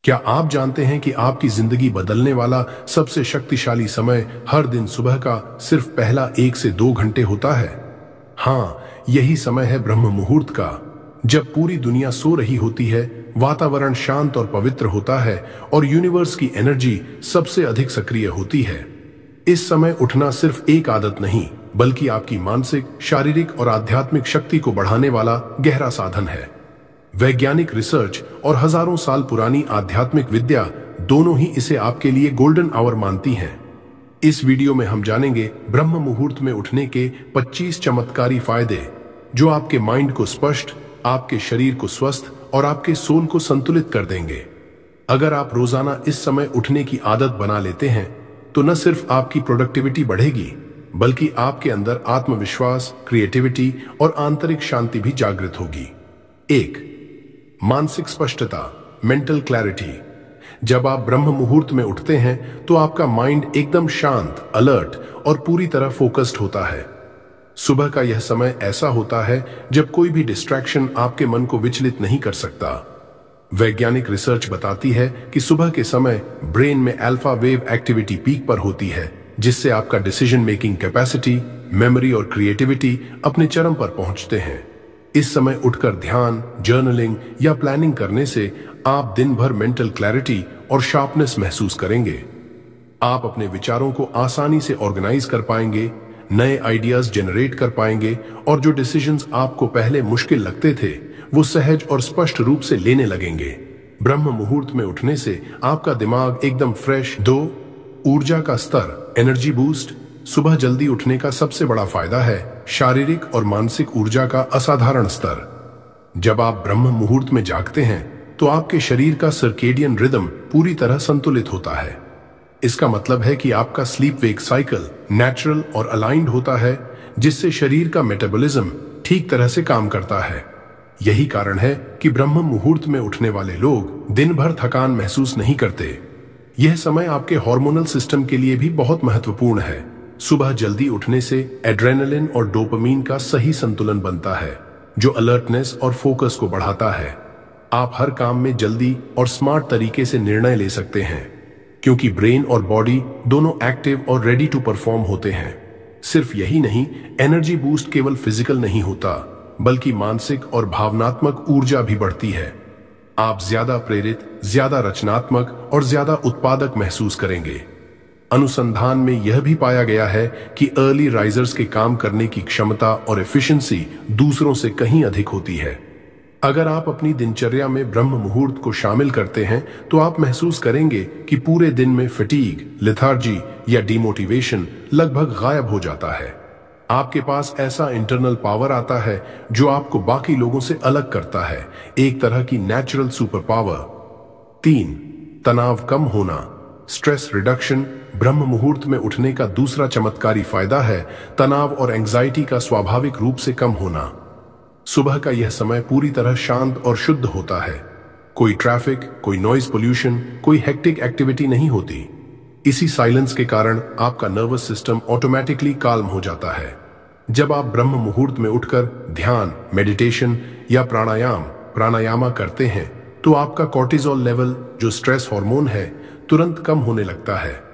क्या आप जानते हैं कि आपकी जिंदगी बदलने वाला सबसे शक्तिशाली समय हर दिन सुबह का सिर्फ पहला 1 से 2 घंटे होता है? हाँ, यही समय है ब्रह्म मुहूर्त का। जब पूरी दुनिया सो रही होती है, वातावरण शांत और पवित्र होता है और यूनिवर्स की एनर्जी सबसे अधिक सक्रिय होती है। इस समय उठना सिर्फ एक आदत नहीं, बल्कि आपकी मानसिक, शारीरिक और आध्यात्मिक शक्ति को बढ़ाने वाला गहरा साधन है। वैज्ञानिक रिसर्च और हजारों साल पुरानी आध्यात्मिक विद्या दोनों ही इसे आपके लिए गोल्डन आवर मानती हैं। इस वीडियो में हम जानेंगे ब्रह्म मुहूर्त में उठने के 25 चमत्कारी फायदे, जो आपके माइंड को स्पष्ट, आपके शरीर को स्वस्थ और आपके सोल को संतुलित कर देंगे। अगर आप रोजाना इस समय उठने की आदत बना लेते हैं, तो न सिर्फ आपकी प्रोडक्टिविटी बढ़ेगी, बल्कि आपके अंदर आत्मविश्वास, क्रिएटिविटी और आंतरिक शांति भी जागृत होगी। 1. मानसिक स्पष्टता, मेंटल क्लैरिटी। जब आप ब्रह्म मुहूर्त में उठते हैं तो आपका माइंड एकदम शांत, अलर्ट और पूरी तरह फोकस्ड होता है। सुबह का यह समय ऐसा होता है जब कोई भी डिस्ट्रैक्शन आपके मन को विचलित नहीं कर सकता। वैज्ञानिक रिसर्च बताती है कि सुबह के समय ब्रेन में अल्फा वेव एक्टिविटी पीक पर होती है, जिससे आपका डिसीजन मेकिंग कैपेसिटी, मेमोरी और क्रिएटिविटी अपने चरम पर पहुंचते हैं। इस समय उठकर ध्यान, जर्नलिंग या प्लानिंग करने से आप दिन भर मेंटल क्लैरिटी और शार्पनेस महसूस करेंगे। आप अपने विचारों को आसानी से ऑर्गेनाइज कर पाएंगे, नए आइडियाज जनरेट कर पाएंगे और जो डिसीजंस आपको पहले मुश्किल लगते थे, वो सहज और स्पष्ट रूप से लेने लगेंगे। ब्रह्म मुहूर्त में उठने से आपका दिमाग एकदम फ्रेश। 2. ऊर्जा का स्तर, एनर्जी बूस्ट। सुबह जल्दी उठने का सबसे बड़ा फायदा है शारीरिक और मानसिक ऊर्जा का असाधारण स्तर। जब आप ब्रह्म मुहूर्त में जागते हैं तो आपके शरीर का सर्केडियन रिदम पूरी तरह संतुलित होता है। इसका मतलब है कि आपका स्लीप वेक साइकिल नेचुरल और अलाइंड होता है, जिससे शरीर का मेटाबॉलिज्म ठीक तरह से काम करता है। यही कारण है कि ब्रह्म मुहूर्त में उठने वाले लोग दिन भर थकान महसूस नहीं करते। यह समय आपके हार्मोनल सिस्टम के लिए भी बहुत महत्वपूर्ण है। सुबह जल्दी उठने से एड्रेनलिन और डोपामीन का सही संतुलन बनता है, जो अलर्टनेस और फोकस को बढ़ाता है। आप हर काम में जल्दी और स्मार्ट तरीके से निर्णय ले सकते हैं, क्योंकि ब्रेन और बॉडी दोनों एक्टिव और रेडी टू परफॉर्म होते हैं। सिर्फ यही नहीं, एनर्जी बूस्ट केवल फिजिकल नहीं होता, बल्कि मानसिक और भावनात्मक ऊर्जा भी बढ़ती है। आप ज्यादा प्रेरित, ज्यादा रचनात्मक और ज्यादा उत्पादक महसूस करेंगे। अनुसंधान में यह भी पाया गया है कि अर्ली राइजर्स के काम करने की क्षमता और एफिशिएंसी दूसरों से कहीं अधिक होती है। अगर आप अपनी दिनचर्या में ब्रह्म मुहूर्त को शामिल करते हैं, तो आप महसूस करेंगे कि पूरे दिन में फटीग, लेथार्जी या डिमोटिवेशन लगभग गायब हो जाता है। आपके पास ऐसा इंटरनल पावर आता है जो आपको बाकी लोगों से अलग करता है, एक तरह की नेचुरल सुपर पावर। 3. तनाव कम होना, स्ट्रेस रिडक्शन। ब्रह्म मुहूर्त में उठने का दूसरा चमत्कारी फायदा है तनाव और एंजाइटी का स्वाभाविक रूप से कम होना। सुबह का यह समय पूरी तरह शांत और शुद्ध होता है। कोई ट्रैफिक, कोई नॉइज पोल्यूशन, कोई हेक्टिक एक्टिविटी नहीं होती। इसी साइलेंस के कारण आपका नर्वस सिस्टम ऑटोमेटिकली काल्म हो जाता है। जब आप ब्रह्म मुहूर्त में उठकर ध्यान, मेडिटेशन या प्राणायामा करते हैं, तो आपका कॉर्टिसोल लेवल, जो स्ट्रेस हार्मोन है, तुरंत कम होने लगता है।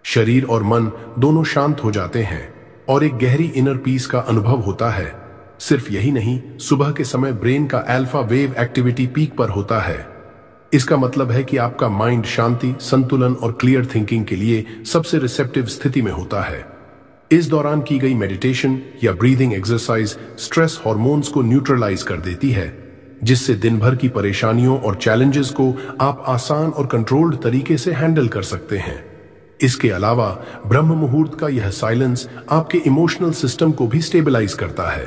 शरीर और मन दोनों शांत हो जाते हैं और एक गहरी इनर पीस का अनुभव होता है। सिर्फ यही नहीं, सुबह के समय ब्रेन का अल्फा वेव एक्टिविटी पीक पर होता है। इसका मतलब है कि आपका माइंड शांति, संतुलन और क्लियर थिंकिंग के लिए सबसे रिसेप्टिव स्थिति में होता है। इस दौरान की गई मेडिटेशन या ब्रीदिंग एक्सरसाइज स्ट्रेस हार्मोन्स को न्यूट्रलाइज कर देती है, जिससे दिन भर की परेशानियों और चैलेंजेस को आप आसान और कंट्रोल्ड तरीके से हैंडल कर सकते हैं। इसके अलावा ब्रह्म मुहूर्त का यह साइलेंस आपके इमोशनल सिस्टम को भी स्टेबलाइज करता है।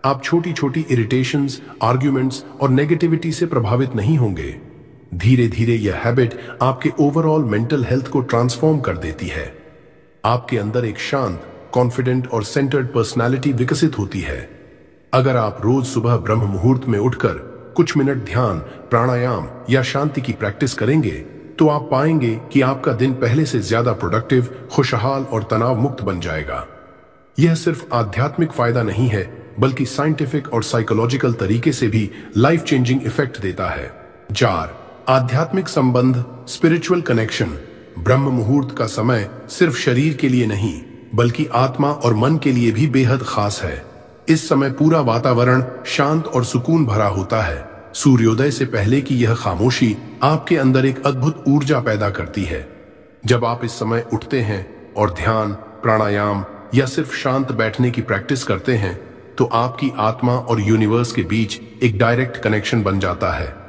आप छोटी छोटी इरिटेशंस, आर्ग्यूमेंट्स और नेगेटिविटी से प्रभावित नहीं होंगे। धीरे धीरे यह हैबिट आपके ओवरऑल मेंटल हेल्थ को ट्रांसफॉर्म कर देती है। आपके अंदर एक शांत, कॉन्फिडेंट और सेंटर्ड पर्सनालिटी विकसित होती है। अगर आप रोज सुबह ब्रह्म मुहूर्त में उठकर कुछ मिनट ध्यान, प्राणायाम या शांति की प्रैक्टिस करेंगे, तो आप पाएंगे कि आपका दिन पहले से ज्यादा प्रोडक्टिव, खुशहाल और तनाव मुक्त बन जाएगा। यह सिर्फ आध्यात्मिक फायदा नहीं है, बल्कि साइंटिफिक और साइकोलॉजिकल तरीके से भी लाइफ चेंजिंग इफेक्ट देता है। 4. आध्यात्मिक संबंध, स्पिरिचुअल कनेक्शन। ब्रह्म मुहूर्त का समय सिर्फ शरीर के लिए नहीं बल्कि आत्मा और मन के लिए भी बेहद खास है। इस समय पूरा वातावरण शांत और सुकून भरा होता है। सूर्योदय से पहले की यह खामोशी आपके अंदर एक अद्भुत ऊर्जा पैदा करती है। जब आप इस समय उठते हैं और ध्यान, प्राणायाम या सिर्फ शांत बैठने की प्रैक्टिस करते हैं तो आपकी आत्मा और यूनिवर्स के बीच एक डायरेक्ट कनेक्शन बन जाता है।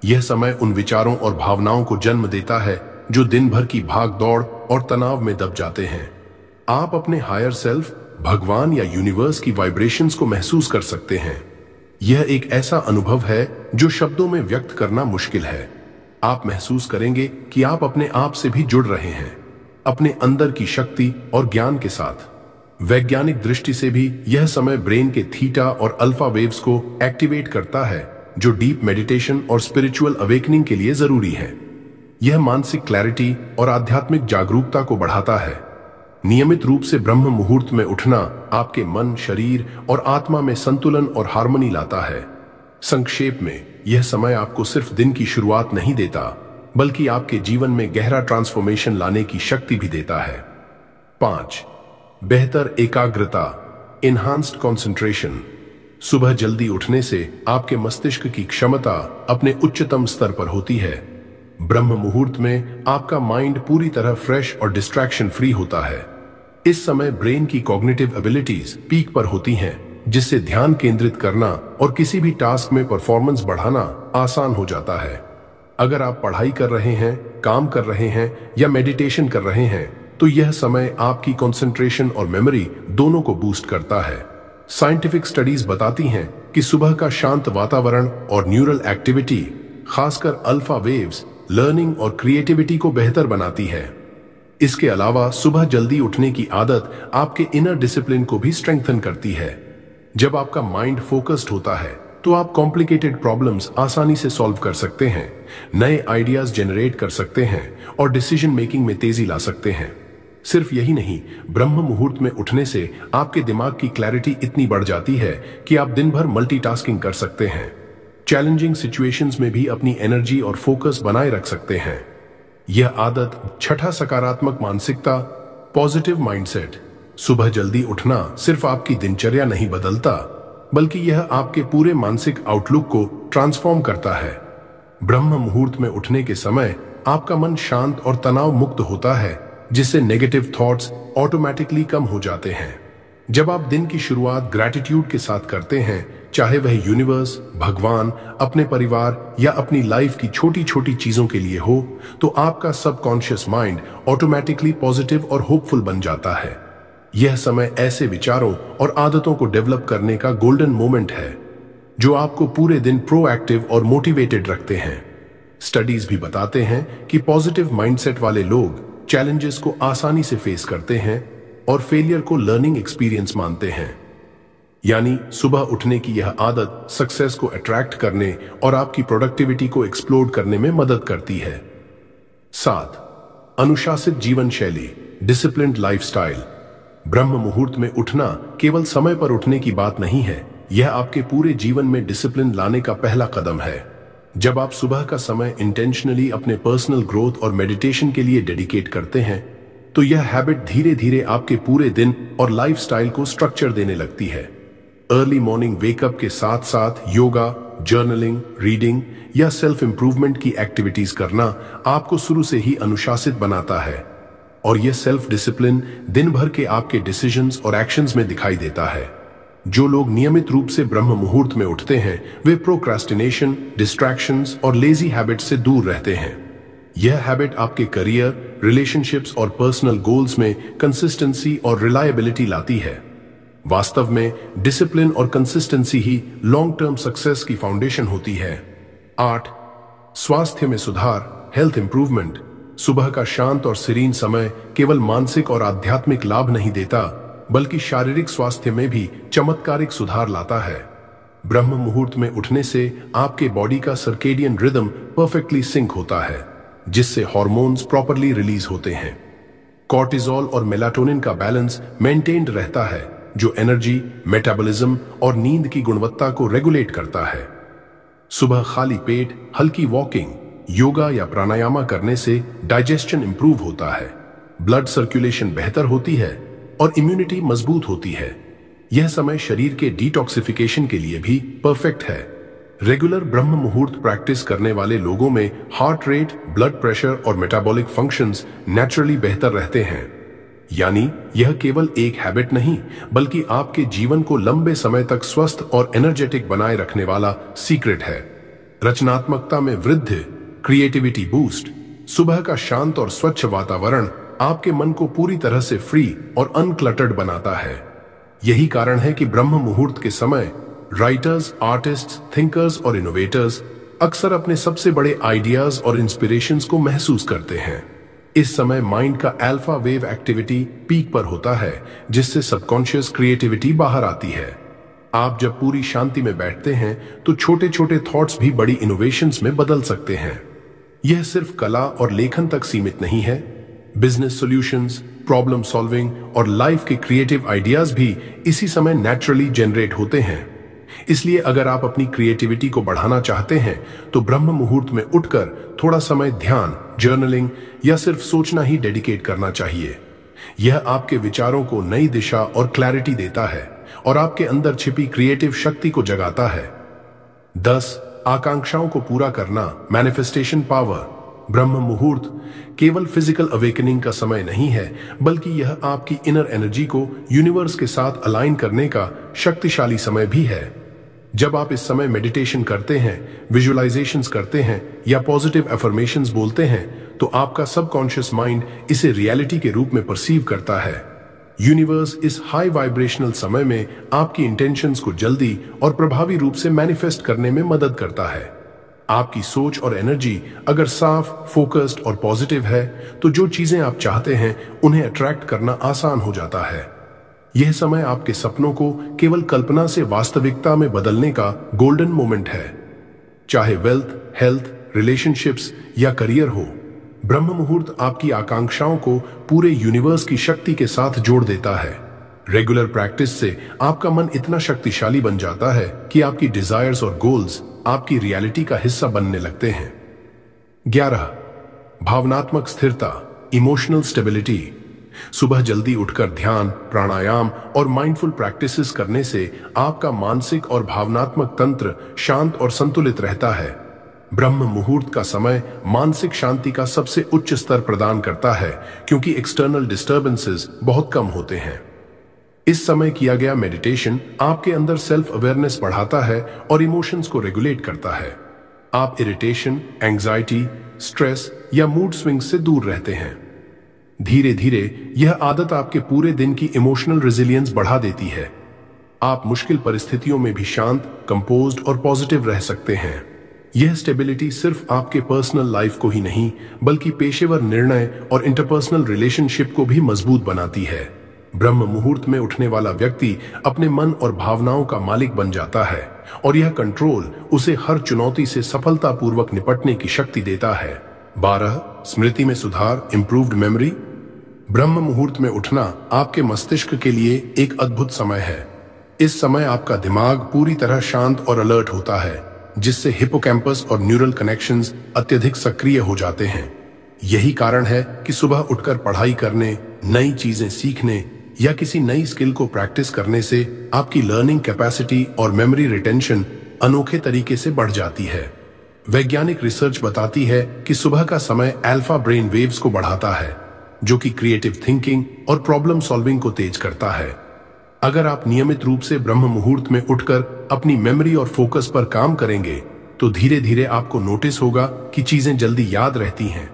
यह समय उन विचारों और भावनाओं को जन्म देता है जो दिन भर की भाग दौड़ और तनाव में दब जाते हैं। आप अपने हायर सेल्फ, भगवान या यूनिवर्स की वाइब्रेशंस को महसूस कर सकते हैं। यह एक ऐसा अनुभव है जो शब्दों में व्यक्त करना मुश्किल है। आप महसूस करेंगे कि आप अपने आप से भी जुड़ रहे हैं, अपने अंदर की शक्ति और ज्ञान के साथ। वैज्ञानिक दृष्टि से भी यह समय ब्रेन के थीटा और अल्फा वेव्स को एक्टिवेट करता है जो डीप मेडिटेशन और स्पिरिचुअल अवेकनिंग के लिए जरूरी है। यह मानसिक क्लैरिटी और आध्यात्मिक जागरूकता को बढ़ाता है। नियमित रूप से ब्रह्म मुहूर्त में उठना आपके मन, शरीर और आत्मा में संतुलन और हार्मनी लाता है। संक्षेप में, यह समय आपको सिर्फ दिन की शुरुआत नहीं देता बल्कि आपके जीवन में गहरा ट्रांसफॉर्मेशन लाने की शक्ति भी देता है। 5. बेहतर एकाग्रता, एनहांस्ड कंसंट्रेशन। सुबह जल्दी उठने से आपके मस्तिष्क की क्षमता अपने उच्चतम स्तर पर होती है। ब्रह्म मुहूर्त में आपका माइंड पूरी तरह फ्रेश और डिस्ट्रैक्शन फ्री होता है। इस समय ब्रेन की कॉग्निटिव एबिलिटीज पीक पर होती हैं, जिससे ध्यान केंद्रित करना और किसी भी टास्क में परफॉर्मेंस बढ़ाना आसान हो जाता है। अगर आप पढ़ाई कर रहे हैं, काम कर रहे हैं या मेडिटेशन कर रहे हैं तो यह समय आपकी कंसंट्रेशन और मेमोरी दोनों को बूस्ट करता है। साइंटिफिक स्टडीज बताती हैं कि सुबह का शांत वातावरण और न्यूरल एक्टिविटी, खासकर अल्फा वेव्स, लर्निंग और क्रिएटिविटी को बेहतर बनाती है। इसके अलावा सुबह जल्दी उठने की आदत आपके इनर डिसिप्लिन को भी स्ट्रेंथन करती है। जब आपका माइंड फोकस्ड होता है तो आप कॉम्प्लिकेटेड प्रॉब्लम्स आसानी से सॉल्व कर सकते हैं, नए आइडियाज जनरेट कर सकते हैं और डिसीजन मेकिंग में तेजी ला सकते हैं। सिर्फ यही नहीं, ब्रह्म मुहूर्त में उठने से आपके दिमाग की क्लैरिटी इतनी बढ़ जाती है कि आप दिन भर मल्टीटास्किंग कर सकते हैं, चैलेंजिंग सिचुएशंस में भी अपनी एनर्जी और फोकस बनाए रख सकते हैं। यह आदत 6, सकारात्मक मानसिकता, पॉजिटिव माइंडसेट। सुबह जल्दी उठना सिर्फ आपकी दिनचर्या नहीं बदलता बल्कि यह आपके पूरे मानसिक आउटलुक को ट्रांसफॉर्म करता है। ब्रह्म मुहूर्त में उठने के समय आपका मन शांत और तनाव मुक्त होता है, जिससे नेगेटिव थॉट्स ऑटोमेटिकली कम हो जाते हैं। जब आप दिन की शुरुआत ग्रैटिट्यूड के साथ करते हैं, चाहे वह यूनिवर्स, भगवान, अपने परिवार या अपनी लाइफ की छोटी छोटी चीजों के लिए हो, तो आपका सबकॉन्शियस माइंड ऑटोमेटिकली पॉजिटिव और होपफुल बन जाता है। यह समय ऐसे विचारों और आदतों को डेवलप करने का गोल्डन मोमेंट है जो आपको पूरे दिन प्रोएक्टिव और मोटिवेटेड रखते हैं। स्टडीज भी बताते हैं कि पॉजिटिव माइंडसेट वाले लोग चैलेंजेस को आसानी से फेस करते हैं और फेलियर को लर्निंग एक्सपीरियंस मानते हैं। यानी सुबह उठने की यह आदत सक्सेस को अट्रैक्ट करने और आपकी प्रोडक्टिविटी को एक्सप्लोड करने में मदद करती है। 7. अनुशासित जीवन शैली, डिसिप्लिन्ड लाइफस्टाइल। ब्रह्म मुहूर्त में उठना केवल समय पर उठने की बात नहीं है, यह आपके पूरे जीवन में डिसिप्लिन लाने का पहला कदम है। जब आप सुबह का समय इंटेंशनली अपने पर्सनल ग्रोथ और मेडिटेशन के लिए डेडिकेट करते हैं तो यह हैबिट धीरे धीरे आपके पूरे दिन और लाइफस्टाइल को स्ट्रक्चर देने लगती है। अर्ली मॉर्निंग वेकअप के साथ साथ योगा, जर्नलिंग, रीडिंग या सेल्फ इंप्रूवमेंट की एक्टिविटीज करना आपको शुरू से ही अनुशासित बनाता है और यह सेल्फ डिसिप्लिन दिन भर के आपके डिसीजंस और एक्शंस में दिखाई देता है। जो लोग नियमित रूप से ब्रह्म मुहूर्त में उठते हैं वे प्रोक्रास्टिनेशन, डिस्ट्रैक्शंस और लेजी हैबिट से दूर रहते हैं। यह हैबिट आपके करियर, रिलेशनशिप्स और पर्सनल गोल्स में कंसिस्टेंसी और रिलायबिलिटी लाती है। वास्तव में डिसिप्लिन और कंसिस्टेंसी ही लॉन्ग टर्म सक्सेस की फाउंडेशन होती है। 8. स्वास्थ्य में सुधार, हेल्थ इंप्रूवमेंट। सुबह का शांत और सीरीन समय केवल मानसिक और आध्यात्मिक लाभ नहीं देता बल्कि शारीरिक स्वास्थ्य में भी चमत्कारिक सुधार लाता है। ब्रह्म मुहूर्त में उठने से आपके बॉडी का सर्केडियन रिदम परफेक्टली सिंक होता है, जिससे हार्मोन्स प्रॉपरली रिलीज होते हैं। कॉर्टिसोल और मेलाटोनिन का बैलेंस मेंटेन्ड रहता है, जो एनर्जी, मेटाबॉलिज्म और नींद की गुणवत्ता को रेगुलेट करता है। सुबह खाली पेट हल्की वॉकिंग योगा या प्राणायामा करने से डाइजेशन इंप्रूव होता है, ब्लड सर्कुलेशन बेहतर होती है और इम्यूनिटी मजबूत होती है। यह समय शरीर के डिटॉक्सिफिकेशन के लिए भी परफेक्ट है। रेगुलर ब्रह्म मुहूर्त प्रैक्टिस करने वाले लोगों में हार्ट रेट, ब्लड प्रेशर और मेटाबॉलिक फंक्शंस नेचुरली बेहतर रहते हैं। यानी यह केवल एक हैबिट नहीं, बल्कि आपके जीवन को लंबे समय तक स्वस्थ और एनर्जेटिक बनाए रखने वाला सीक्रेट है। रचनात्मकता में वृद्धि, क्रिएटिविटी बूस्ट, सुबह का शांत और स्वच्छ वातावरण आपके मन को पूरी तरह से फ्री और अनक्लटर्ड बनाता है। यही कारण है कि ब्रह्म मुहूर्त के समय राइटर्स, आर्टिस्ट्स, थिंकर्स और इनोवेटर्स अक्सर अपने सबसे बड़े आइडियाज और इंस्पिरेशंस को महसूस करते हैं। इस समय माइंड का अल्फा वेव एक्टिविटी पीक पर होता है, जिससे सबकॉन्शियस क्रिएटिविटी बाहर आती है। आप जब पूरी शांति में बैठते हैं तो छोटे छोटे थॉट्स भी बड़ी इनोवेशंस में बदल सकते हैं। यह सिर्फ कला और लेखन तक सीमित नहीं है, बिजनेस सॉल्यूशंस, प्रॉब्लम सॉल्विंग और लाइफ के क्रिएटिव आइडियाज भी इसी समय नेचुरली जनरेट होते हैं। इसलिए अगर आप अपनी क्रिएटिविटी को बढ़ाना चाहते हैं तो ब्रह्म मुहूर्त में उठकर थोड़ा समय ध्यान, जर्नलिंग या सिर्फ सोचना ही डेडिकेट करना चाहिए। यह आपके विचारों को नई दिशा और क्लैरिटी देता है और आपके अंदर छिपी क्रिएटिव शक्ति को जगाता है। 10. आकांक्षाओं को पूरा करना, मैनिफेस्टेशन पावर। ब्रह्म मुहूर्त केवल फिजिकल अवेकनिंग का समय नहीं है, बल्कि यह आपकी इनर एनर्जी को यूनिवर्स के साथ अलाइन करने का शक्तिशाली समय भी है। जब आप इस समय मेडिटेशन करते हैं, विजुअलाइजेशंस करते हैं या पॉजिटिव अफर्मेशंस बोलते हैं, तो आपका सबकॉन्शियस माइंड इसे रियलिटी के रूप में परसीव करता है। यूनिवर्स इस हाई वाइब्रेशनल समय में आपकी इंटेंशंस को जल्दी और प्रभावी रूप से मैनिफेस्ट करने में मदद करता है। आपकी सोच और एनर्जी अगर साफ, फोकस्ड और पॉजिटिव है, तो जो चीजें आप चाहते हैं उन्हें अट्रैक्ट करना आसान हो जाता है। यह समय आपके सपनों को केवल कल्पना से वास्तविकता में बदलने का गोल्डन मोमेंट है। चाहे वेल्थ, हेल्थ, रिलेशनशिप्स या करियर हो, ब्रह्म मुहूर्त आपकी आकांक्षाओं को पूरे यूनिवर्स की शक्ति के साथ जोड़ देता है। रेगुलर प्रैक्टिस से आपका मन इतना शक्तिशाली बन जाता है कि आपकी डिजायर्स और गोल्स आपकी रियलिटी का हिस्सा बनने लगते हैं। 11. भावनात्मक स्थिरता, इमोशनल स्टेबिलिटी। सुबह जल्दी उठकर ध्यान, प्राणायाम और माइंडफुल प्रैक्टिसेस करने से आपका मानसिक और भावनात्मक तंत्र शांत और संतुलित रहता है। ब्रह्म मुहूर्त का समय मानसिक शांति का सबसे उच्च स्तर प्रदान करता है, क्योंकि एक्सटर्नल डिस्टर्बेंसेस बहुत कम होते हैं। इस समय किया गया मेडिटेशन आपके अंदर सेल्फ अवेयरनेस बढ़ाता है और इमोशंस को रेगुलेट करता है। आप इरिटेशन, एंजाइटी, स्ट्रेस या मूड स्विंग से दूर रहते हैं। धीरे धीरे यह आदत आपके पूरे दिन की इमोशनल रेजिलियंस बढ़ा देती है। आप मुश्किल परिस्थितियों में भी शांत, कंपोज्ड और पॉजिटिव रह सकते हैं। यह स्टेबिलिटी सिर्फ आपके पर्सनल लाइफ को ही नहीं, बल्कि पेशेवर निर्णय और इंटरपर्सनल रिलेशनशिप को भी मजबूत बनाती है। ब्रह्म मुहूर्त में उठने वाला व्यक्ति अपने मन और भावनाओं का मालिक बन जाता है और यह कंट्रोल उसे हर चुनौती से सफलतापूर्वक निपटने की शक्ति देता है। 12. स्मृति में सुधार, इंप्रूव्ड मेमोरी। ब्रह्म मुहूर्त में उठना आपके मस्तिष्क के लिए एक अद्भुत समय है। इस समय आपका दिमाग पूरी तरह शांत और अलर्ट होता है, जिससे हिपोकैम्पस और न्यूरल कनेक्शंस अत्यधिक सक्रिय हो जाते हैं। यही कारण है कि सुबह उठकर पढ़ाई करने, नई चीजें सीखने या किसी नई स्किल को प्रैक्टिस करने से आपकी लर्निंग कैपेसिटी और मेमोरी रिटेंशन अनोखे तरीके से बढ़ जाती है। वैज्ञानिक रिसर्च बताती है कि सुबह का समय अल्फा ब्रेन वेव्स को बढ़ाता है, जो कि क्रिएटिव थिंकिंग और प्रॉब्लम सॉल्विंग को तेज करता है। अगर आप नियमित रूप से ब्रह्म मुहूर्त में उठकर अपनी मेमोरी और फोकस पर काम करेंगे, तो धीरे धीरे आपको नोटिस होगा कि चीजें जल्दी याद रहती हैं,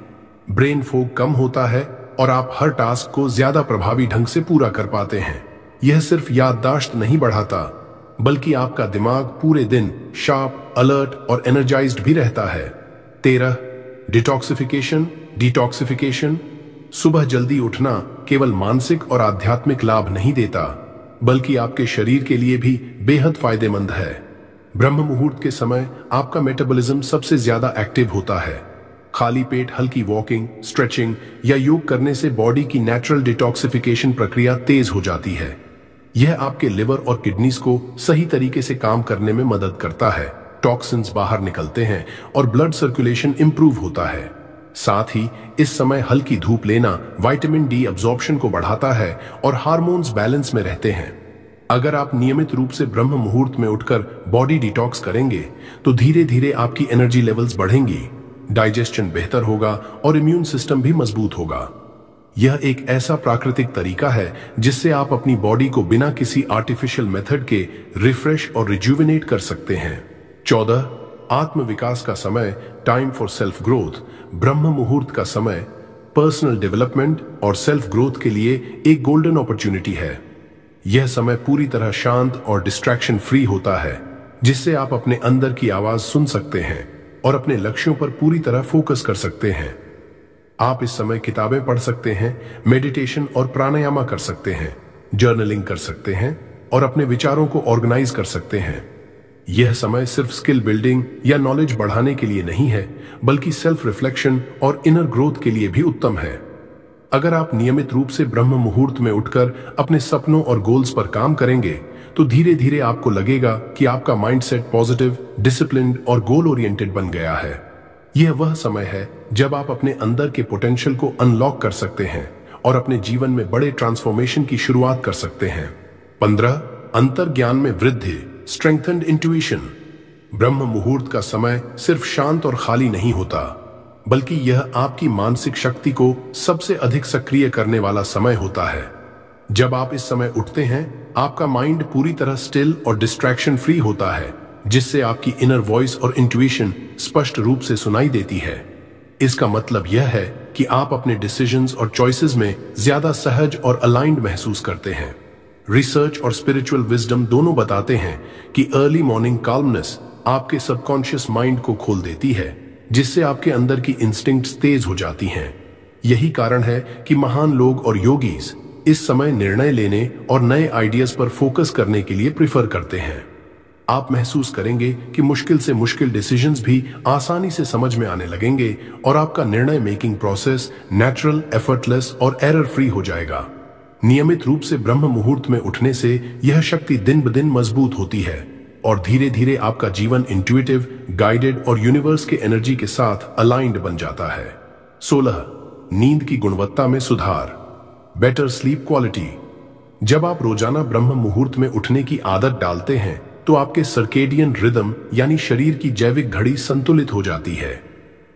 ब्रेन फोग कम होता है और आप हर टास्क को ज्यादा प्रभावी ढंग से पूरा कर पाते हैं। यह सिर्फ याददाश्त नहीं बढ़ाता, बल्कि आपका दिमाग पूरे दिन शार्प, अलर्ट और एनर्जाइज्ड भी रहता है। 13. डिटॉक्सिफिकेशन। सुबह जल्दी उठना केवल मानसिक और आध्यात्मिक लाभ नहीं देता, बल्कि आपके शरीर के लिए भी बेहद फायदेमंद है। ब्रह्म मुहूर्त के समय आपका मेटाबॉलिज्म सबसे ज्यादा एक्टिव होता है। खाली पेट हल्की वॉकिंग, स्ट्रेचिंग या योग करने से बॉडी की नेचुरल डिटॉक्सिफिकेशन प्रक्रिया तेज हो जाती है। यह आपके लिवर और किडनीज को सही तरीके से काम करने में मदद करता है, टॉक्सिन्स बाहर निकलते हैं और ब्लड सर्कुलेशन इंप्रूव होता है। साथ ही इस समय हल्की धूप लेना विटामिन डी अब्जॉर्प्शन को बढ़ाता है और हार्मोन्स बैलेंस में रहते हैं। अगर आप नियमित रूप से ब्रह्म मुहूर्त में उठकर बॉडी डिटॉक्स करेंगे तो धीरे धीरे आपकी एनर्जी लेवल्स बढ़ेंगी, डाइजेशन बेहतर होगा और इम्यून सिस्टम भी मजबूत होगा। यह एक ऐसा प्राकृतिक तरीका है जिससे आप अपनी बॉडी को बिना किसी आर्टिफिशियल मेथड के रिफ्रेश और रिजुविनेट कर सकते हैं। 14 आत्म विकास का समय, टाइम फॉर सेल्फ ग्रोथ। ब्रह्म मुहूर्त का समय पर्सनल डेवलपमेंट और सेल्फ ग्रोथ के लिए एक गोल्डन अपॉर्चुनिटी है। यह समय पूरी तरह शांत और डिस्ट्रैक्शन फ्री होता है, जिससे आप अपने अंदर की आवाज सुन सकते हैं और अपने लक्ष्यों पर पूरी तरह फोकस कर सकते हैं। आप इस समय किताबें पढ़ सकते हैं, मेडिटेशन और प्राणायाम कर सकते हैं, जर्नलिंग कर सकते हैं और अपने विचारों को ऑर्गेनाइज कर सकते हैं। यह समय सिर्फ स्किल बिल्डिंग या नॉलेज बढ़ाने के लिए नहीं है, बल्कि सेल्फ रिफ्लेक्शन और इनर ग्रोथ के लिए भी उत्तम है। अगर आप नियमित रूप से ब्रह्म मुहूर्त में उठकर अपने सपनों और गोल्स पर काम करेंगे तो धीरे धीरे आपको लगेगा कि आपका माइंडसेट पॉजिटिव, डिसिप्लिन्ड और गोल ओरिएंटेड बन गया है। यह वह समय है जब आप अपने अंदर के पोटेंशियल को अनलॉक कर सकते हैं और अपने जीवन में बड़े ट्रांसफॉर्मेशन की शुरुआत कर सकते हैं। 15 अंतर ज्ञान में वृद्धि, स्ट्रेंथेंड इंट्यूशन। ब्रह्म मुहूर्त का समय सिर्फ शांत और खाली नहीं होता, बल्कि यह आपकी मानसिक शक्ति को सबसे अधिक सक्रिय करने वाला समय होता है। जब आप इस समय उठते हैं, आपका माइंड पूरी तरह स्टिल और डिस्ट्रैक्शन फ्री होता है, जिससे आपकी इनर वॉइस और इंट्यूशन स्पष्ट रूप से सुनाई देती है। इसका मतलब यह है कि आप अपने डिसीजंस और चॉइसेस में ज्यादा सहज और अलाइंड महसूस करते हैं। रिसर्च और स्पिरिचुअल विजडम दोनों बताते हैं कि अर्ली मॉर्निंग काल्मनेस आपके सबकॉन्शियस माइंड को खोल देती है, जिससे आपके अंदर की इंस्टिंक्ट्स तेज हो जाती हैं। यही कारण है कि महान लोग और योगीज इस समय निर्णय लेने और नए आइडियाज पर फोकस करने के लिए प्रिफर करते हैं। आप महसूस करेंगे कि मुश्किल से मुश्किल डिसीजंस भी आसानी से समझ में आने लगेंगे और आपका निर्णय मेकिंग प्रोसेस नेचुरल, एफर्टलेस और एरर फ्री हो जाएगा। नियमित रूप से ब्रह्म मुहूर्त में उठने से यह शक्ति दिन ब दिन मजबूत होती है और धीरे धीरे आपका जीवन इंट्यूटिव, गाइडेड और यूनिवर्स के एनर्जी के साथ अलाइंड बन जाता है। 16 नींद की गुणवत्ता में सुधार, बेटर स्लीप क्वालिटी। जब आप रोजाना ब्रह्म मुहूर्त में उठने की आदत डालते हैं तो आपके सर्केडियन रिदम यानी शरीर की जैविक घड़ी संतुलित हो जाती है।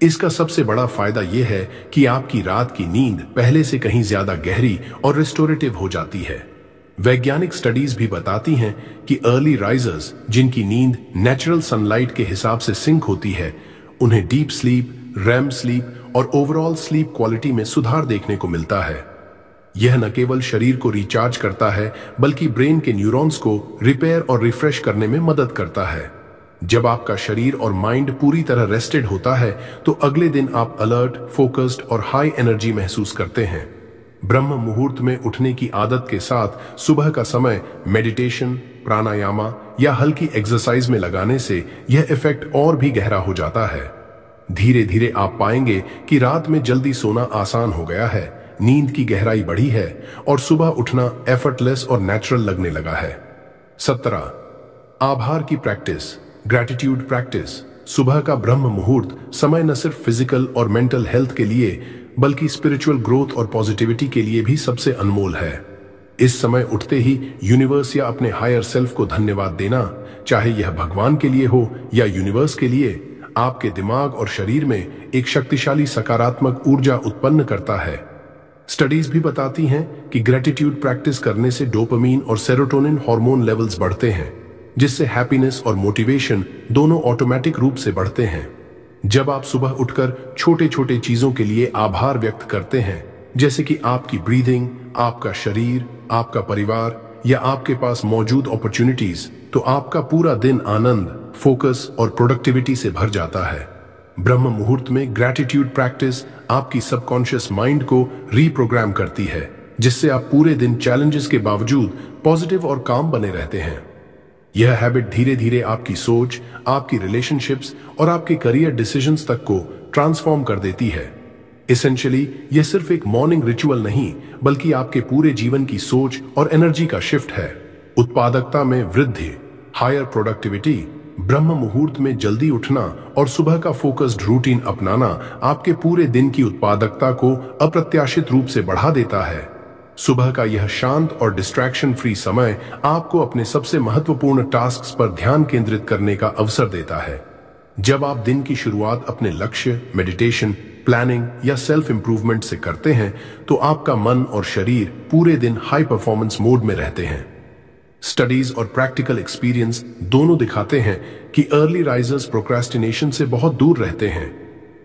इसका सबसे बड़ा फायदा यह है कि आपकी रात की नींद पहले से कहीं ज्यादा गहरी और रिस्टोरेटिव हो जाती है। वैज्ञानिक स्टडीज भी बताती हैं कि अर्ली राइजर्स, जिनकी नींद नेचुरल सनलाइट के हिसाब से सिंक होती है, उन्हें डीप स्लीप, रैम स्लीप और ओवरऑल स्लीप क्वालिटी में सुधार देखने को मिलता है। यह न केवल शरीर को रिचार्ज करता है, बल्कि ब्रेन के न्यूरॉन्स को रिपेयर और रिफ्रेश करने में मदद करता है। जब आपका शरीर और माइंड पूरी तरह रेस्टेड होता है तो अगले दिन आप अलर्ट, फोकस्ड और हाई एनर्जी महसूस करते हैं। ब्रह्म मुहूर्त में उठने की आदत के साथ सुबह का समय मेडिटेशन, प्राणायाम या हल्की एक्सरसाइज में लगाने से यह इफेक्ट और भी गहरा हो जाता है। धीरे धीरे आप पाएंगे कि रात में जल्दी सोना आसान हो गया है, नींद की गहराई बढ़ी है और सुबह उठना एफर्टलेस और नेचुरल लगने लगा है। 17 आभार की प्रैक्टिस, ग्रैटिट्यूड प्रैक्टिस। सुबह का ब्रह्म मुहूर्त समय न सिर्फ फिजिकल और मेंटल हेल्थ के लिए बल्कि स्पिरिचुअल ग्रोथ और पॉजिटिविटी के लिए भी सबसे अनमोल है। इस समय उठते ही यूनिवर्स या अपने हायर सेल्फ को धन्यवाद देना, चाहे यह भगवान के लिए हो या यूनिवर्स के लिए, आपके दिमाग और शरीर में एक शक्तिशाली सकारात्मक ऊर्जा उत्पन्न करता है। स्टडीज भी बताती हैं कि ग्रैटिट्यूड प्रैक्टिस करने से डोपामीन और सेरोटोनिन हार्मोन लेवल्स बढ़ते हैं, जिससे हैप्पीनेस और मोटिवेशन दोनों ऑटोमेटिक रूप से बढ़ते हैं। जब आप सुबह उठकर छोटे छोटे चीजों के लिए आभार व्यक्त करते हैं, जैसे कि आपकी ब्रीदिंग, आपका शरीर, आपका परिवार या आपके पास मौजूद अपॉर्चुनिटीज, तो आपका पूरा दिन आनंद, फोकस और प्रोडक्टिविटी से भर जाता है। ब्रह्म मुहूर्त में ग्रैटिट्यूड प्रैक्टिस आपकी सबकॉन्शियस माइंड को रीप्रोग्राम करती है, जिससे आप पूरे दिन चैलेंजेस के बावजूद पॉजिटिव और काम बने रहते हैं। यह हैबिट धीरे धीरे आपकी सोच, आपकी रिलेशनशिप्स और आपके करियर डिसीजंस तक को ट्रांसफॉर्म कर देती है। एसेंशियली यह सिर्फ एक मॉर्निंग रिचुअल नहीं, बल्कि आपके पूरे जीवन की सोच और एनर्जी का शिफ्ट है। उत्पादकता में वृद्धि, हायर प्रोडक्टिविटी, ब्रह्म मुहूर्त में जल्दी उठना और सुबह का फोकस्ड रूटीन अपनाना आपके पूरे दिन की उत्पादकता को अप्रत्याशित रूप से बढ़ा देता है। सुबह का यह शांत और डिस्ट्रैक्शन फ्री समय आपको अपने सबसे महत्वपूर्ण टास्क्स पर ध्यान केंद्रित करने का अवसर देता है। जब आप दिन की शुरुआत अपने लक्ष्य, मेडिटेशन, प्लानिंग या सेल्फ इंप्रूवमेंट से करते हैं तो आपका मन और शरीर पूरे दिन हाई परफॉर्मेंस मोड में रहते हैं। स्टडीज और प्रैक्टिकल एक्सपीरियंस दोनों दिखाते हैं कि अर्ली राइजर्स प्रोक्रेस्टिनेशन से बहुत दूर रहते हैं,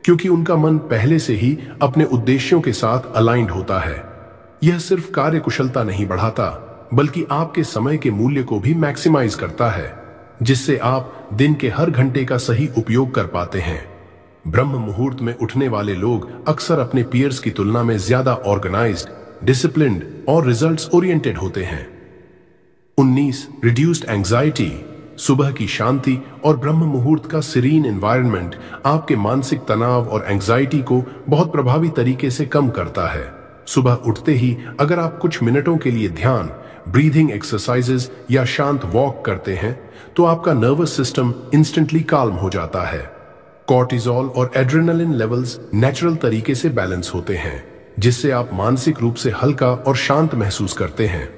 क्योंकि उनका मन पहले से ही अपने उद्देश्यों के साथ अलाइंड होता है। यह सिर्फ कार्य कुशलता नहीं बढ़ाता, बल्कि आपके समय के मूल्य को भी मैक्सिमाइज करता है, जिससे आप दिन के हर घंटे का सही उपयोग कर पाते हैं। ब्रह्म मुहूर्त में उठने वाले लोग अक्सर अपने पीयर्स की तुलना में ज्यादा ऑर्गेनाइज्ड, डिसिप्लिन्ड और रिजल्ट्स ओरिएंटेड होते हैं। 19. Reduced anxiety. सुबह की शांति और ब्रह्म मुहूर्त का सीरीन एनवायरनमेंट आपके मानसिक तनाव और एंजाइटी को बहुत प्रभावी तरीके से कम करता है। सुबह उठते ही अगर आप कुछ मिनटों के लिए ध्यान, ब्रीदिंग एक्सरसाइजेज या शांत वॉक करते हैं तो आपका नर्वस सिस्टम इंस्टेंटली काल्म हो जाता है। कॉर्टिसोल और एड्रेनलिन लेवल्स नेचुरल तरीके से बैलेंस होते हैं, जिससे आप मानसिक रूप से हल्का और शांत महसूस करते हैं।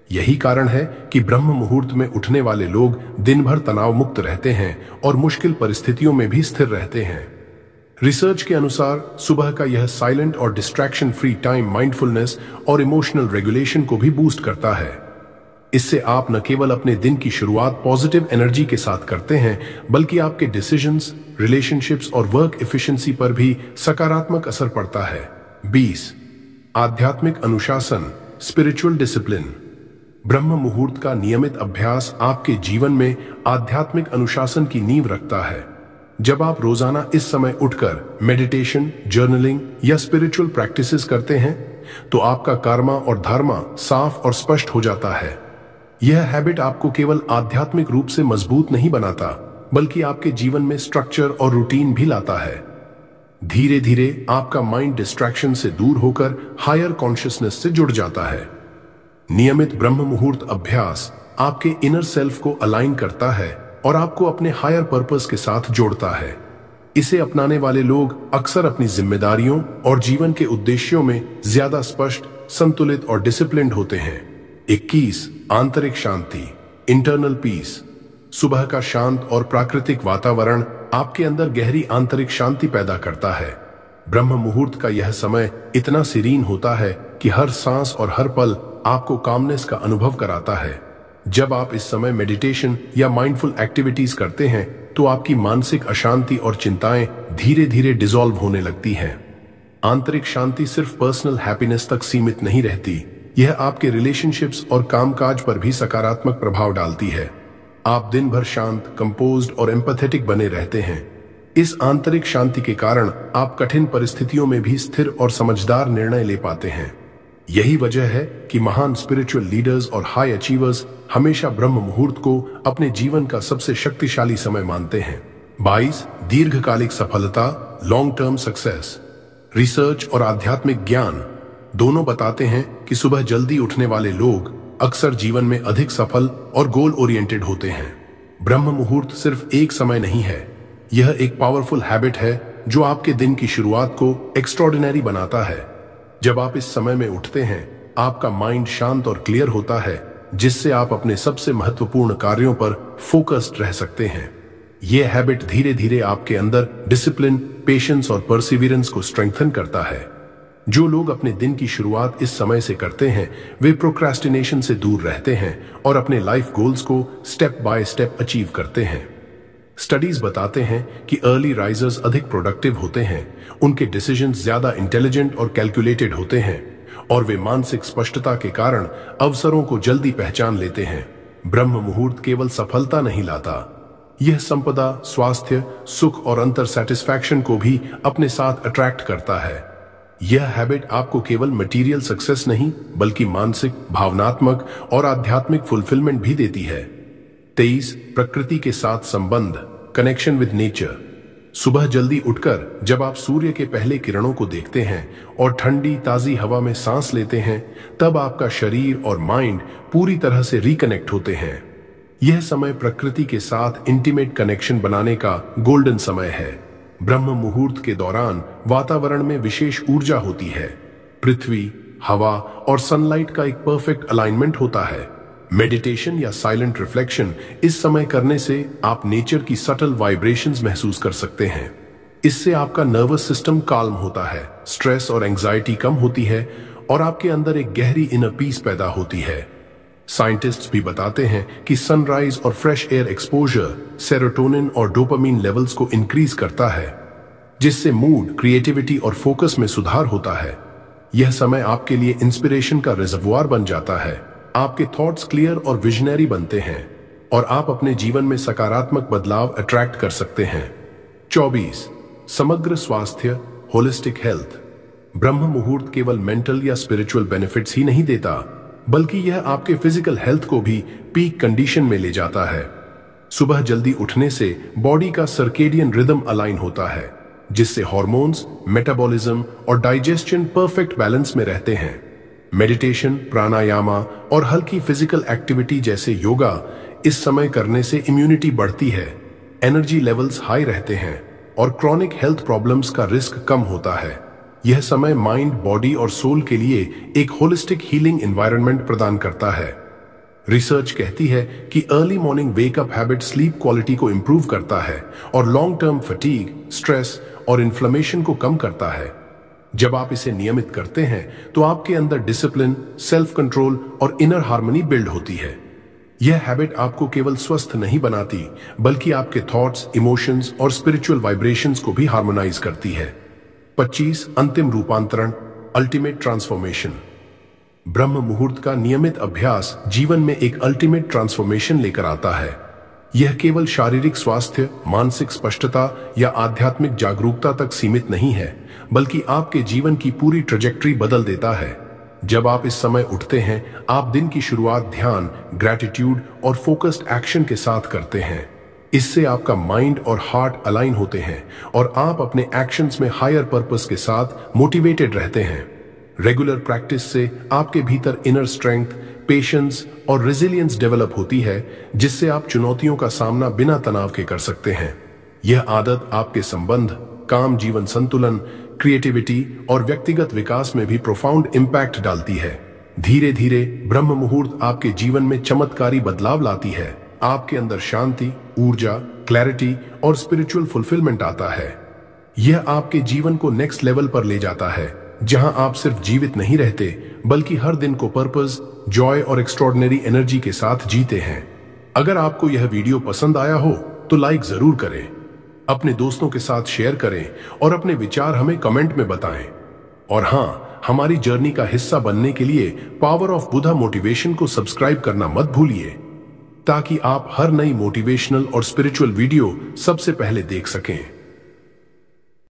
यही कारण है कि ब्रह्म मुहूर्त में उठने वाले लोग दिन भर तनाव मुक्त रहते हैं और मुश्किल परिस्थितियों में भी स्थिर रहते हैं। रिसर्च के अनुसार सुबह का यह साइलेंट और डिस्ट्रैक्शन फ्री टाइम माइंडफुलनेस और इमोशनल रेगुलेशन को भी बूस्ट करता है। इससे आप न केवल अपने दिन की शुरुआत पॉजिटिव एनर्जी के साथ करते हैं, बल्कि आपके डिसीजंस, रिलेशनशिप्स और वर्क एफिशिएंसी पर भी सकारात्मक असर पड़ता है। 20. आध्यात्मिक अनुशासन, स्पिरिचुअल डिसिप्लिन। ब्रह्म मुहूर्त का नियमित अभ्यास आपके जीवन में आध्यात्मिक अनुशासन की नींव रखता है। जब आप रोजाना इस समय उठकर मेडिटेशन, जर्नलिंग या स्पिरिचुअल प्रैक्टिसेस करते हैं तो आपका कर्मा और धर्मा साफ और स्पष्ट हो जाता है। यह हैबिट आपको केवल आध्यात्मिक रूप से मजबूत नहीं बनाता, बल्कि आपके जीवन में स्ट्रक्चर और रूटीन भी लाता है। धीरे धीरे आपका माइंड डिस्ट्रैक्शन से दूर होकर हायर कॉन्शियसनेस से जुड़ जाता है। नियमित ब्रह्म मुहूर्त अभ्यास आपके इनर सेल्फ को अलाइन करता है और आपको अपने हायर पर्पस के साथ जोड़ता है। इसे अपनाने वाले लोग अक्सर अपनी जिम्मेदारियों और जीवन के उद्देश्यों में ज्यादा स्पष्ट, संतुलित और डिसिप्लिन्ड होते हैं। 21. आंतरिक शांति, इंटरनल पीस। सुबह का शांत और प्राकृतिक वातावरण आपके अंदर गहरी आंतरिक शांति पैदा करता है। ब्रह्म मुहूर्त का यह समय इतना सीरीन होता है कि हर सांस और हर पल आपको कामनेस का अनुभव कराता है। जब आप इस समय मेडिटेशन या माइंडफुल एक्टिविटीज करते हैं तो आपकी मानसिक अशांति और चिंताएं धीरे धीरे डिसॉल्व होने लगती हैं। आंतरिक शांति सिर्फ पर्सनल हैप्पीनेस तक सीमित नहीं रहती, यह आपके रिलेशनशिप्स और कामकाज पर भी सकारात्मक प्रभाव डालती है। आप दिन भर शांत, कंपोज्ड और एम्पैथेटिक बने रहते हैं। इस आंतरिक शांति के कारण आप कठिन परिस्थितियों में भी स्थिर और समझदार निर्णय ले पाते हैं। यही वजह है कि महान स्पिरिचुअल लीडर्स और हाई अचीवर्स हमेशा ब्रह्म मुहूर्त को अपने जीवन का सबसे शक्तिशाली समय मानते हैं। 22. दीर्घकालिक सफलता, लॉन्ग टर्म सक्सेस। रिसर्च और आध्यात्मिक ज्ञान दोनों बताते हैं कि सुबह जल्दी उठने वाले लोग अक्सर जीवन में अधिक सफल और गोल ओरिएंटेड होते हैं। ब्रह्म मुहूर्त सिर्फ एक समय नहीं है, यह एक पावरफुल हैबिट है जो आपके दिन की शुरुआत को एक्स्ट्रॉर्डिनरी बनाता है। जब आप इस समय में उठते हैं, आपका माइंड शांत और क्लियर होता है, जिससे आप अपने सबसे महत्वपूर्ण कार्यों पर फोकस्ड रह सकते हैं। यह हैबिट धीरे धीरे आपके अंदर डिसिप्लिन, पेशेंस और परसिवियरेंस को स्ट्रेंथन करता है। जो लोग अपने दिन की शुरुआत इस समय से करते हैं, वे प्रोक्रेस्टिनेशन से दूर रहते हैं और अपने लाइफ गोल्स को स्टेप बाय स्टेप अचीव करते हैं। स्टडीज बताते हैं कि अर्ली राइजर्स अधिक प्रोडक्टिव होते हैं, उनके डिसीजंस ज्यादा इंटेलिजेंट और कैलकुलेटेड होते हैं और वे मानसिक स्पष्टता के कारण अवसरों को जल्दी पहचान लेते हैं। ब्रह्म मुहूर्त केवल सफलता नहीं लाता, यह संपदा, स्वास्थ्य, सुख और अंतर सेटिस्फैक्शन को भी अपने साथ अट्रैक्ट करता है। यह हैबिट आपको केवल मटेरियल सक्सेस नहीं, बल्कि मानसिक, भावनात्मक और आध्यात्मिक फुलफिलमेंट भी देती है। 23. प्रकृति के साथ संबंध, कनेक्शन विद नेचर। सुबह जल्दी उठकर जब आप सूर्य के पहले किरणों को देखते हैं और ठंडी ताजी हवा में सांस लेते हैं, तब आपका शरीर और माइंड पूरी तरह से रिकनेक्ट होते हैं। यह समय प्रकृति के साथ इंटीमेट कनेक्शन बनाने का गोल्डन समय है। ब्रह्म मुहूर्त के दौरान वातावरण में विशेष ऊर्जा होती है। पृथ्वी, हवा और सनलाइट का एक परफेक्ट अलाइनमेंट होता है। मेडिटेशन या साइलेंट रिफ्लेक्शन इस समय करने से आप नेचर की सटल वाइब्रेशंस महसूस कर सकते हैं। इससे आपका नर्वस सिस्टम काल्म होता है, स्ट्रेस और एंजाइटी कम होती है और आपके अंदर एक गहरी इनर पीस पैदा होती है। साइंटिस्ट्स भी बताते हैं कि सनराइज और फ्रेश एयर एक्सपोजर सेरोटोनिन और डोपामीन लेवल्स को इंक्रीज करता है, जिससे मूड, क्रिएटिविटी और फोकस में सुधार होता है। यह समय आपके लिए इंस्पिरेशन का रिजर्वुआर बन जाता है। आपके थॉट्स क्लियर और विजनरी बनते हैं और आप अपने जीवन में सकारात्मक बदलाव अट्रैक्ट कर सकते हैं। 24. समग्र स्वास्थ्य, होलिस्टिक हेल्थ। ब्रह्म मुहूर्त केवल मेंटल या स्पिरिचुअल बेनिफिट्स ही नहीं देता, बल्कि यह आपके फिजिकल हेल्थ को भी पीक कंडीशन में ले जाता है। सुबह जल्दी उठने से बॉडी का सर्केडियन रिदम अलाइन होता है, जिससे हार्मोन्स, मेटाबॉलिज्म और डाइजेशन परफेक्ट बैलेंस में रहते हैं। मेडिटेशन, प्राणायामा और हल्की फिजिकल एक्टिविटी जैसे योगा इस समय करने से इम्यूनिटी बढ़ती है, एनर्जी लेवल्स हाई रहते हैं और क्रॉनिक हेल्थ प्रॉब्लम्स का रिस्क कम होता है। यह समय माइंड, बॉडी और सोल के लिए एक होलिस्टिक हीलिंग एनवायरनमेंट प्रदान करता है। रिसर्च कहती है कि early morning wake up habit sleep quality को इंप्रूव करता है और लॉन्ग टर्म फटीग, स्ट्रेस और इन्फ्लेमेशन को कम करता है। जब आप इसे नियमित करते हैं तो आपके अंदर डिसिप्लिन, सेल्फ कंट्रोल और इनर हार्मनी बिल्ड होती है। यह हैबिट आपको केवल स्वस्थ नहीं बनाती, बल्कि आपके थॉट्स, इमोशंस और स्पिरिचुअल वाइब्रेशंस को भी हार्मोनाइज करती है। 25. अंतिम रूपांतरण, अल्टीमेट ट्रांसफॉर्मेशन। ब्रह्म मुहूर्त का नियमित अभ्यास जीवन में एक अल्टीमेट ट्रांसफॉर्मेशन लेकर आता है। यह केवल शारीरिक स्वास्थ्य, मानसिक स्पष्टता या आध्यात्मिक जागरूकता तक सीमित नहीं है, बल्कि आपके जीवन की पूरी ट्रैजेक्टरी बदल देता है। जब आप इस समय उठते हैं, आप दिन की शुरुआत ध्यान, ग्रैटिट्यूड और फोकस्ड एक्शन के साथ करते हैं। इससे आपका माइंड और हार्ट अलाइन होते हैं और आप अपने एक्शंस में हायर पर्पस के साथ मोटिवेटेड रहते हैं। रेगुलर प्रैक्टिस से आपके भीतर इनर स्ट्रेंथ, पेशेंस और रेजिलियंस डेवलप होती है, जिससे आप चुनौतियों का सामना बिना तनाव के कर सकते हैं। यह आदत आपके संबंध, काम जीवन संतुलन, क्रिएटिविटी और व्यक्तिगत विकास में भी प्रोफाउंड इंपैक्ट डालती है। धीरे धीरे ब्रह्म मुहूर्त आपके जीवन में चमत्कारी बदलाव लाती है। आपके अंदर शांति, ऊर्जा, क्लैरिटी और स्पिरिचुअल फुलफिलमेंट आता है। यह आपके जीवन को नेक्स्ट लेवल पर ले जाता है, जहां आप सिर्फ जीवित नहीं रहते, बल्कि हर दिन को पर्पस, जॉय और एक्स्ट्रॉर्डिनरी एनर्जी के साथ जीते हैं। अगर आपको यह वीडियो पसंद आया हो तो लाइक जरूर करें, अपने दोस्तों के साथ शेयर करें और अपने विचार हमें कमेंट में बताएं। और हाँ, हमारी जर्नी का हिस्सा बनने के लिए पावर ऑफ बुधा मोटिवेशन को सब्सक्राइब करना मत भूलिए, ताकि आप हर नई मोटिवेशनल और स्पिरिचुअल वीडियो सबसे पहले देख सकें।